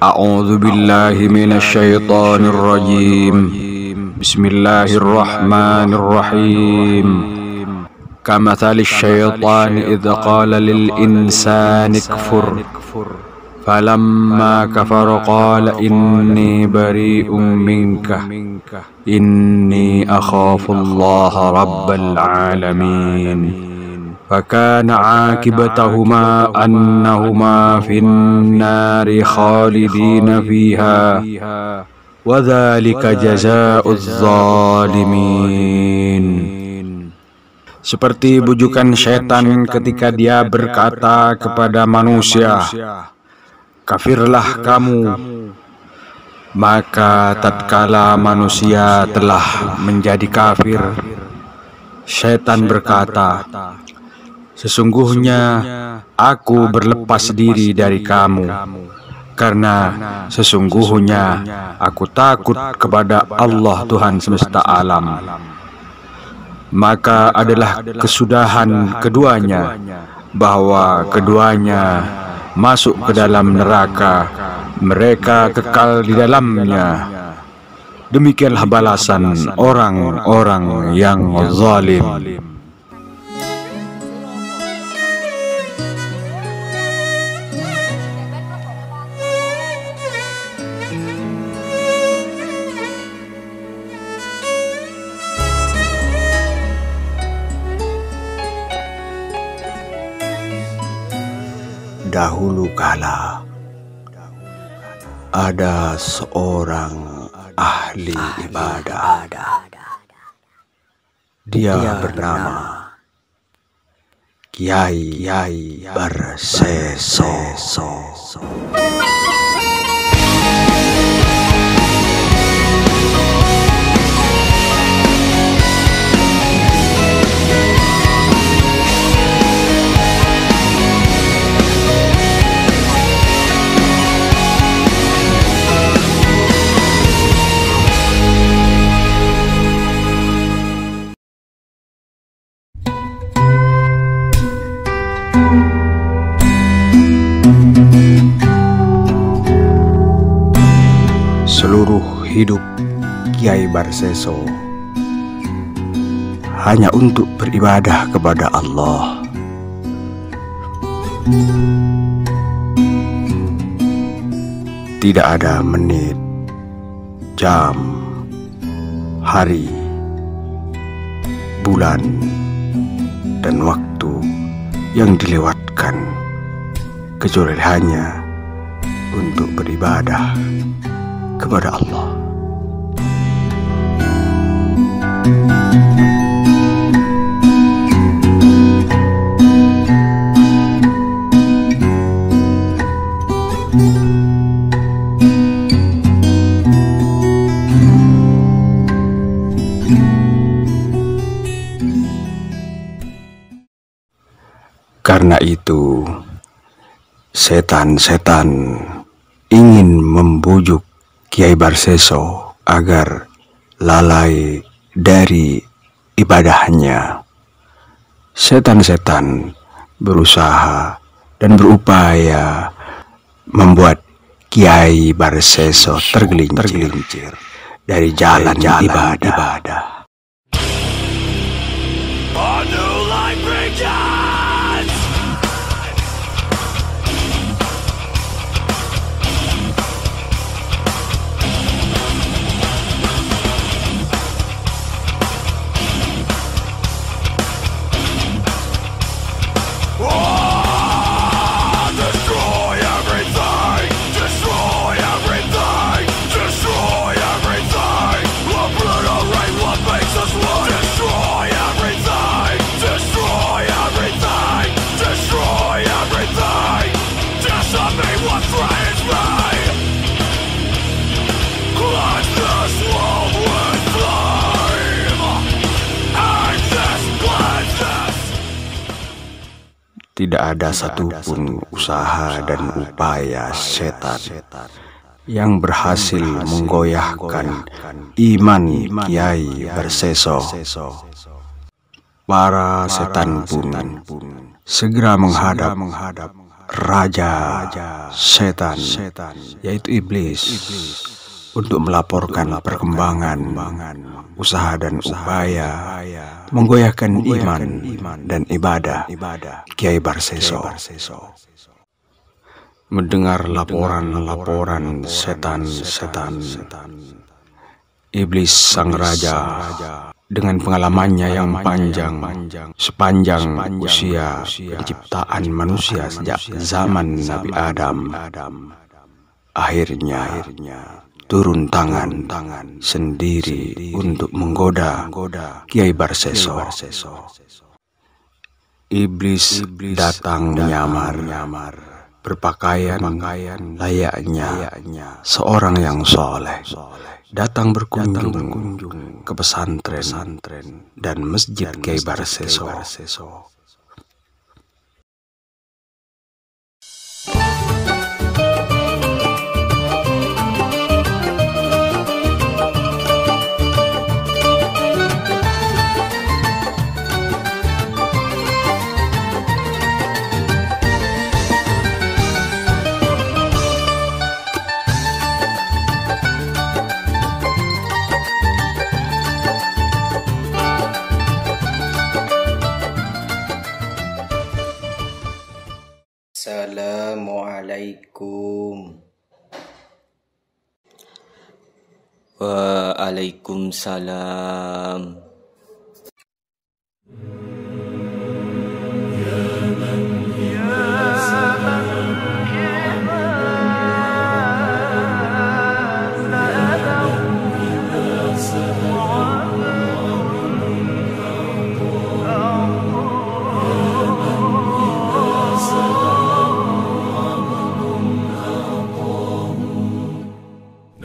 أعوذ بالله من الشيطان الرجيم. بسم الله الرحمن الرحيم. كمثل الشيطان إذ قال للإنسان اكفر فلما كفر قال إني بريء منك إني أخاف الله رب العالمين فكان عاقبتهما أنهما في النار خالدين فيها وذلك جزاء الظالمين. Seperti bujukan setan ketika dia berkata kepada manusia, "Kafirlah kamu." Maka tatkala manusia telah menjadi kafir, setan berkata, "Sesungguhnya aku berlepas diri dari kamu, karena sesungguhnya aku takut kepada Allah Tuhan semesta alam." Maka adalah kesudahan keduanya bahwa keduanya masuk ke dalam neraka, mereka kekal di dalamnya. Demikianlah balasan orang-orang yang zalim. Dahulu kala ada seorang ahli ibadah. Dia bernama Kyai Barseso. Seluruh hidup Kyai Barseso hanya untuk beribadah kepada Allah. Tidak ada menit, jam, hari, bulan, dan waktu yang dilewatkan kecuali hanya untuk beribadah kepada Allah. Karena itu, setan-setan ingin membujuk Kyai Barseso agar lalai dari ibadahnya. Setan-setan berusaha dan berupaya membuat Kyai Barseso tergelincir dari jalan ibadah. Tidak ada satupun usaha dan upaya setan yang berhasil menggoyahkan iman Kyai Barseso. Para setan pun segera menghadap raja setan, yaitu iblis, untuk melaporkan perkembangan usaha dan upaya menggoyahkan iman dan ibadah Kiai Barseso. Mendengar laporan-laporan setan-setan, iblis sang raja dengan pengalamannya yang panjang sepanjang usia penciptaan manusia sejak zaman Nabi Adam, akhirnya turun tangan sendiri untuk menggoda Kiai Barseso. Iblis datang menyamar, berpakaian layaknya seorang yang soleh, datang berkunjung ke pesantren dan masjid Kiai Barseso. Assalamualaikum. Waalaikumsalam.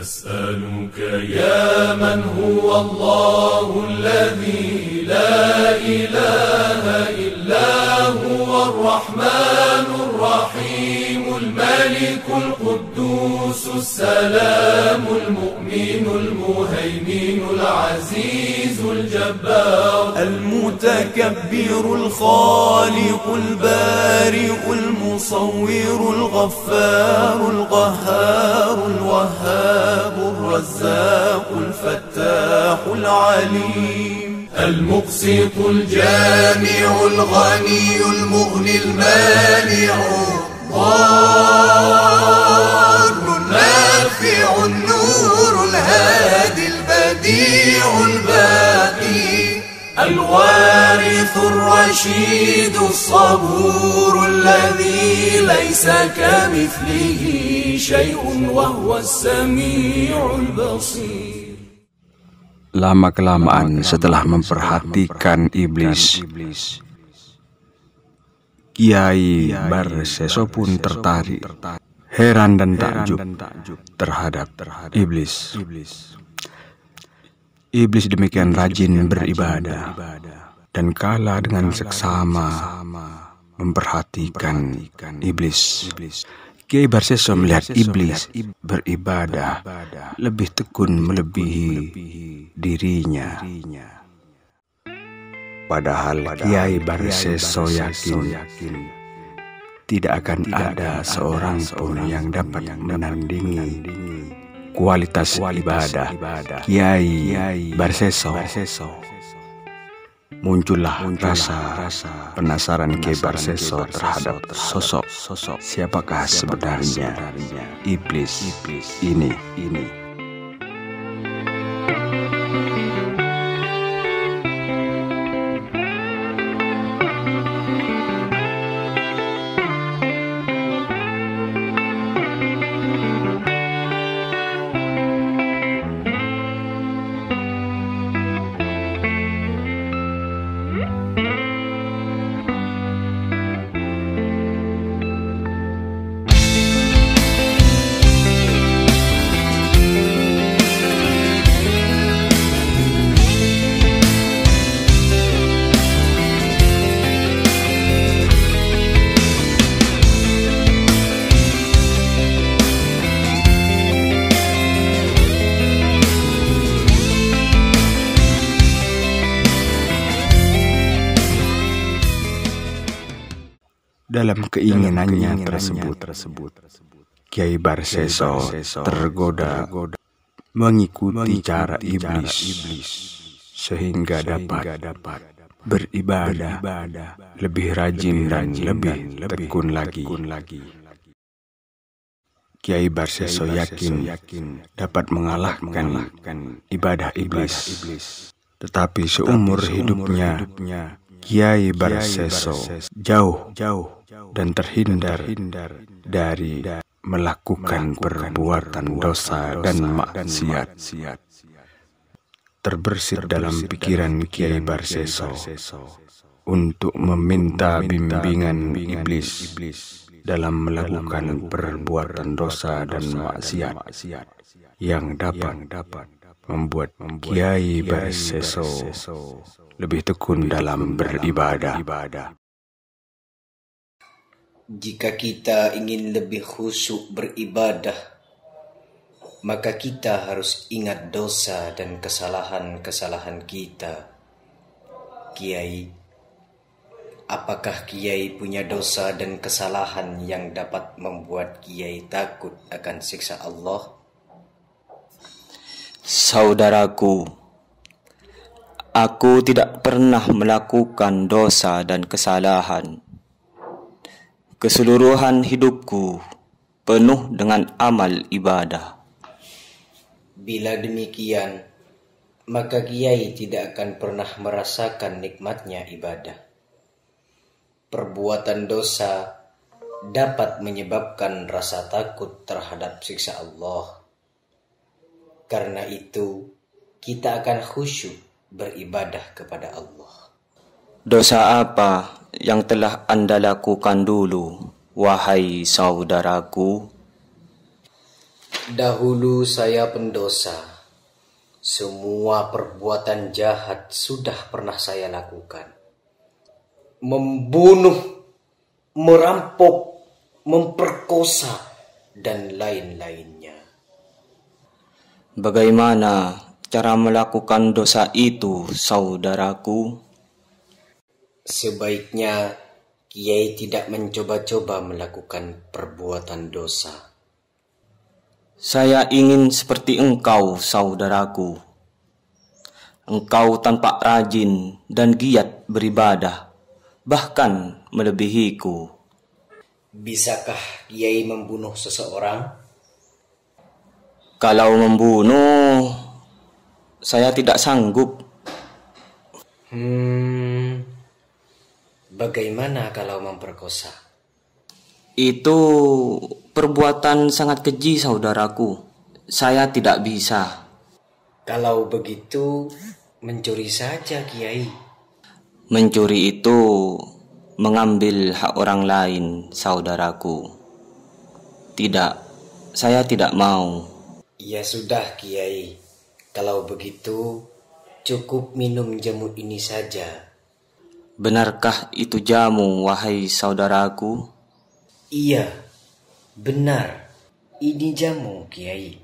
نسألك يا من هو الله الذي لا إله إلا هو الرحمن الرحيم الملك القدوس السلام المؤمن المهيمن العزيز الجبار المتكبر الخالق البارئ المصور الغفار القهار الوهاب الرزاق الفتاح العليم المقسط الجامع الغني المغني المانع الضار النافع النور الهادي البديع الباقي الوارث الرشيد الصبور الذي ليس كمثله شيء وهو السميع البصير. Lama-kelamaan setelah memperhatikan iblis, Kiai Barseso pun tertarik, heran dan takjub terhadap iblis. Iblis demikian rajin beribadah dan kalah dengan seksama memperhatikan iblis. Kiai Barseso melihat iblis beribadah lebih tekun melebihi dirinya. Padahal Kiai Barseso yakin tidak akan ada seorang pun yang dapat menandingi kualitas ibadah Kiai Barseso. Muncullah rasa penasaran Kiai Barseso terhadap sosok siapakah sebenarnya iblis ini. Dalam keinginannya tersebut, Kiai Barseso tergoda mengikuti cara iblis sehingga dapat beribadah lebih rajin dan lebih tekun lagi. Kiai Barseso yakin dapat mengalahkan ibadah iblis. Tetapi seumur hidupnya Kiai Barseso jauh dan terhindar dari melakukan perbuatan dosa dan maksiat. Terbersit dalam pikiran Kiai Barseso untuk meminta bimbingan iblis dalam melakukan perbuatan dosa dan maksiat yang dapat membuat Kiai Barseso lebih tekun dalam beribadah. Jika kita ingin lebih khusyuk beribadah, maka kita harus ingat dosa dan kesalahan-kesalahan kita. Kiai, apakah Kiai punya dosa dan kesalahan yang dapat membuat Kiai takut akan siksa Allah? Saudaraku, aku tidak pernah melakukan dosa dan kesalahan. Keseluruhan hidupku penuh dengan amal ibadah. Bila demikian, maka Kiai tidak akan pernah merasakan nikmatnya ibadah. Perbuatan dosa dapat menyebabkan rasa takut terhadap siksa Allah. Karena itu, kita akan khusyuk beribadah kepada Allah. Dosa apa yang telah Anda lakukan dulu, wahai saudaraku? Dahulu saya pendosa. Semua perbuatan jahat sudah pernah saya lakukan. Membunuh, merampok, memperkosa, dan lain-lainnya. Bagaimana cara melakukan dosa itu, saudaraku? Sebaiknya Kiai tidak mencoba-coba melakukan perbuatan dosa. Saya ingin seperti engkau, saudaraku. Engkau tampak rajin dan giat beribadah, bahkan melebihiku. Bisakah Kiai membunuh seseorang? Kalau membunuh, saya tidak sanggup. Bagaimana kalau memperkosa? Itu perbuatan sangat keji, saudaraku. Saya tidak bisa. Kalau begitu, mencuri saja, Kiai. Mencuri itu mengambil hak orang lain, saudaraku. Tidak, saya tidak mau. Ya sudah, Kiai. Kalau begitu, cukup minum jamu ini saja. Benarkah itu jamu, wahai saudaraku? Iya, benar. Ini jamu, Kiai.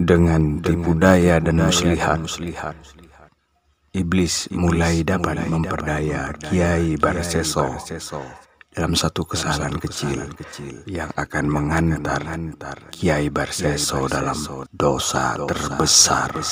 Dengan tipu daya dan muslihat, iblis mulai dapat memperdaya Kiai Barseso dalam satu kesalahan kecil yang akan mengantar Kiai Barseso dalam dosa terbesar.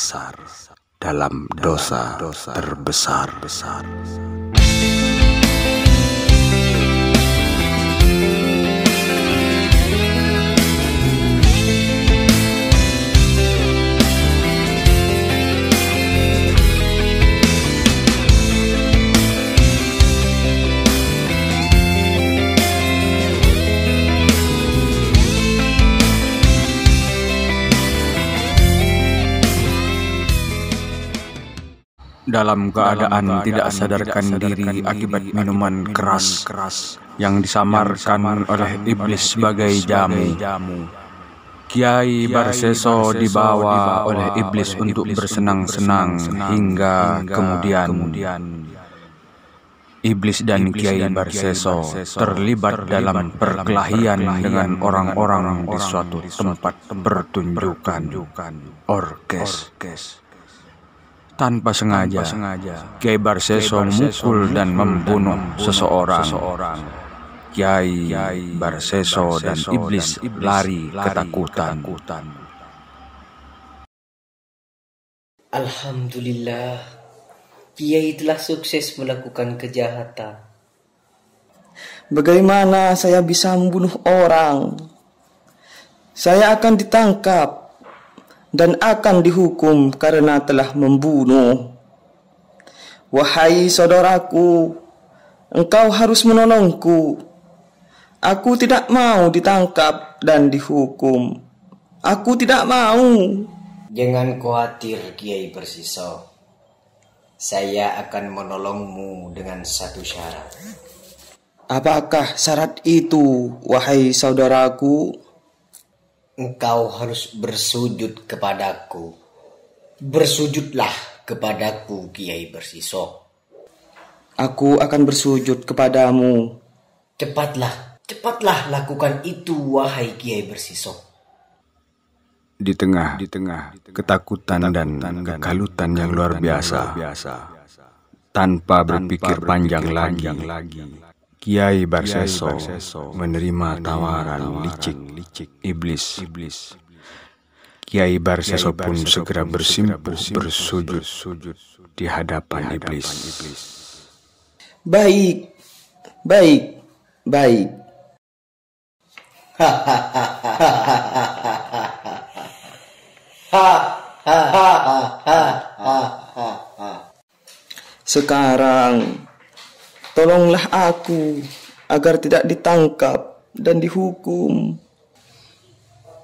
Dalam keadaan tidak sadarkan diri akibat minuman keras yang disamarkan oleh iblis sebagai jamu, Kiai Barseso dibawa oleh iblis untuk bersenang-senang hingga kemudian iblis dan Kiai Barseso terlibat dalam perkelahian dengan orang-orang di suatu tempat pertunjukan orkes. Tanpa sengaja, Kiai Barseso memukul dan membunuh seseorang. Kiai Barseso dan iblis lari ketakutan. Alhamdulillah, Kiai telah sukses melakukan kejahatan. Bagaimana saya bisa membunuh orang? Saya akan ditangkap dan akan dihukum karena telah membunuh. Wahai saudaraku, engkau harus menolongku. Aku tidak mau ditangkap dan dihukum. Aku tidak mau. Jangan khawatir, Kiai Barseso. Saya akan menolongmu dengan satu syarat. Apakah syarat itu, wahai saudaraku? Engkau harus bersujud kepadaku. Bersujudlah kepadaku, Kiai Barseso. Aku akan bersujud kepadamu. Cepatlah lakukan itu, wahai Kiai Barseso. Di tengah ketakutan dan kekalutan yang luar biasa, tanpa berpikir panjang lagi, Kiai Barseso menerima tawaran licik iblis. Kiai Barseso pun segera bersimpuh bersujud di hadapan iblis. Baik. Sekarang, tolonglah aku agar tidak ditangkap dan dihukum.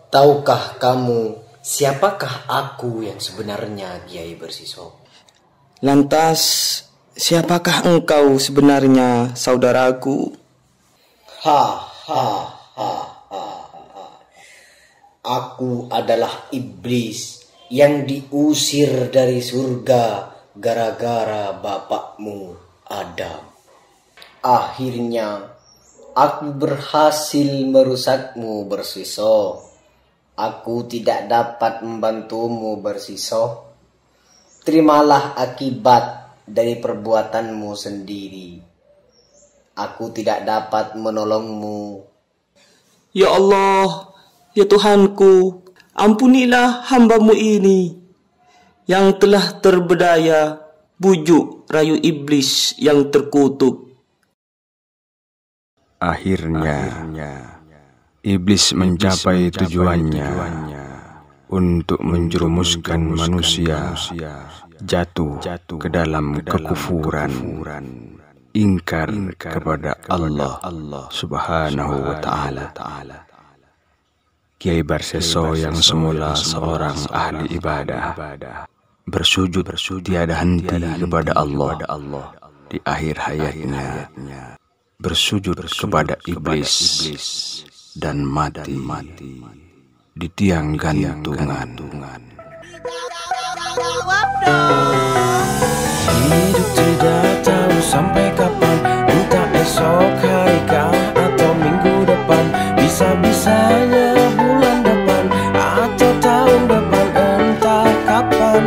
Tahukah kamu siapakah aku yang sebenarnya, Kiai Barseso? Lantas, siapakah engkau sebenarnya, saudaraku? Aku adalah iblis yang diusir dari surga gara-gara bapakmu Adam. Akhirnya aku berhasil merusakmu, Barseso. Aku tidak dapat membantumu, Barseso. Terimalah akibat dari perbuatanmu sendiri. Aku tidak dapat menolongmu. Ya Allah, ya Tuhanku, ampunilah hamba-Mu ini yang telah terberdaya bujuk rayu iblis yang terkutuk. Akhirnya, iblis mencapai tujuannya untuk menjerumuskan manusia jatuh ke dalam kekufuran, ingkar kepada Allah Subhanahu wa Ta'ala. Kiai Barseso yang semula seorang ahli ibadah bersujud tiada henti kepada Allah di akhir hayatnya, bersujud kepada iblis dan mati di tiang gantungan. Hidup tidak tahu sampai kapan, entah esok hari kah atau minggu depan, bisa-bisanya bulan depan atau tahun depan, entah kapan,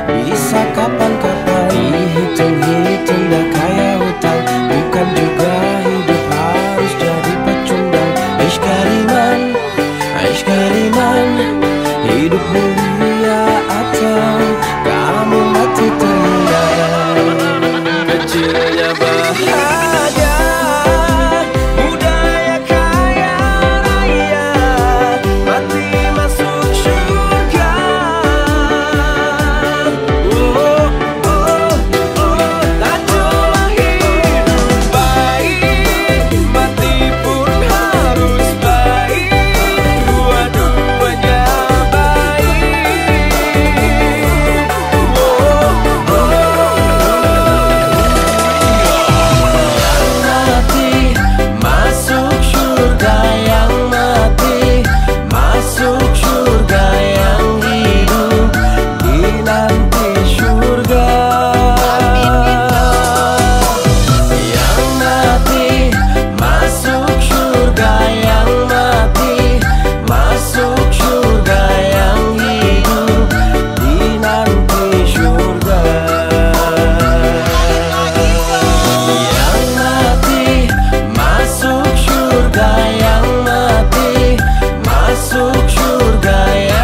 bisa kapan-kapan. Dihitung-hitung dah kayak hutang, bukan juga hidup harus jadi pecundang. Aish Kariman, hidup mulia atau kamu mati terindah. Kecilnya bahagia, muda ya kaya raya, mati masuk surga. Lanjutlah hidup baik, mati pun harus baik, dua-duanya baik. surga ya